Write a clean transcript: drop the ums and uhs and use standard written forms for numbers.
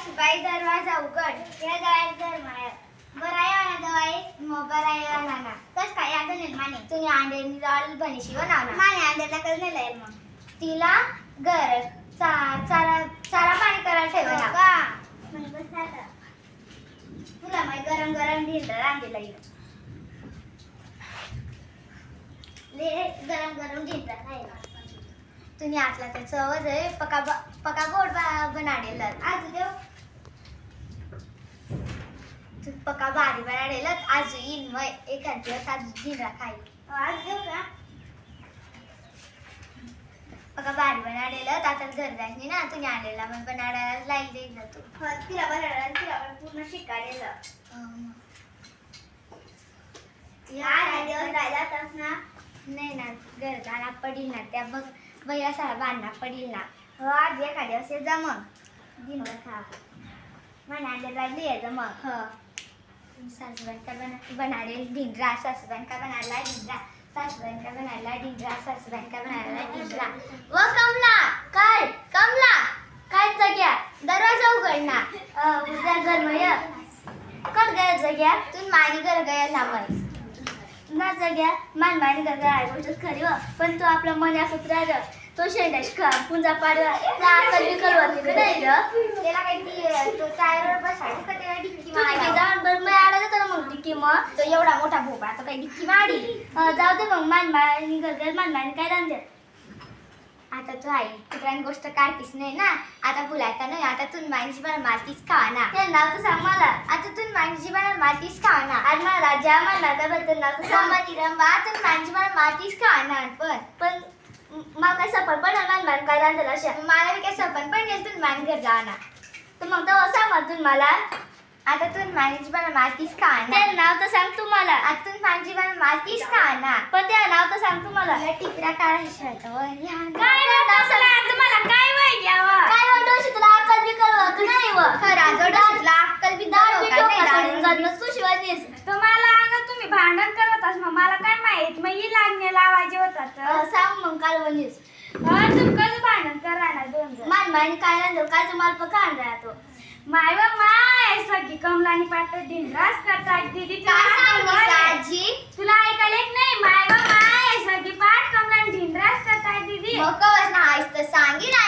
सासूबाई दरवाजा उघड या दरवाजा माया बराया ना दवाई मो बराया ना कस काय याद नाही माने तुम्ही अंड्यानी डाळ बनीशी बनवणार माने अंड्याला कस नाही लाईल मग तिला घर चारा पाणी करायला ठेवला का म्हणजे बस आता तुला माहिती गरम गरम ढिंडरा रांधीला येईल ले गरम गरम ढिंडरा खायला तुम्ही आतला तर चवच आहे पका गोड बनाडेल आज देव तू पका भारी बनाडेल आज येईन मग एखाद दिवस आज ढिंडरा खाईल आज देव का पका भारी बनाडेल आता घर जायची ना तुम्ही आणलेला मग बनाडायला लाईल देईल तू तिला बनाडायला तिला पण पूर्ण शिकाडेल या दिवस राहिलाच ना नाही ना घर जाणार पडील ना त्या बघ भैया सारा बांधणार पडील ना हो आज एखाद्या दिवस जा मग ढिंडरा खा बनाडेला लिहायचं मग हो सासूबाईंका बनाडेल ढिंडरा सासूबाईंका बनाडला ढिंडरा सासूबाईंका बनाडला ढिंडरा सासूबाईंका बनाडला ढिंडरा व कमला काय कमला काय जग्या दरवाजा उघड ना उद्या घर मय कट गया जग्या तू मानी घर गया लांबाई ना जग्या मानी घर गया गोष्ट खरी हो पण तू आपला मन असत राहिलं तो शेंडाश खा पुंजा पाडवा अक्कल बिकल होती का नाही ग त्याला काही तो टायरवर बसायचं का त्याला डिक्की मारायची जाऊन बरं मी आला तर मग डिक्की मग तो एवढा मोठा भोपळा तो काही डिक्की मारी जाऊ दे मग मानमानी काय रांधते आता तू आई कुठल्याही गोष्ट काढतीस नाही ना आता बोलायचा नाही आता तू मानची पण मारतीस खावा ना ते नाव तर सांग मला आता तू मानची पण मारतीस खावा ना आज मला राजा मला त्याबद्दल नाव तर सांग रंबा तू मानची पण मारतीस खावा ना पण मला काय सपन पण मान काय रांधला अशा मला बी काय सपन पण नेल तू मान घर जावा ना तर मग तर सांग मग तू मला आता तू मानची पण मारतीस खावा ना ते नाव तर सांग तू मला आता तू मानची पण मारतीस खावा ना पण ते नाव तर सांग तू मला टिपरा काढायचं काय तुम्हाला काय वय घ्यावं काय वाटतं तुला अक्कल बी कळव नाही व खरा जोडला अक्कल बी दाव शिवाजीस तुम्हाला अगं तुम्ही भांडण करत असं मग मला काय माहित मग ही लागणे लावायचे होतात सांग मग काल वनीस तू कसं भांडण करा ना दोन जण मान काय रांधव काय तुम्हाला पका राहतो माय व माय सगळी कमलानी पाठ ढिंडराच करतात दीदी काय सांगू आजी तुला ऐकायला एक नाही माय व माय सगळी पाठ कमलानी ढिंडराच करतात दीदी मग कवच ना आईस तर सांगी ना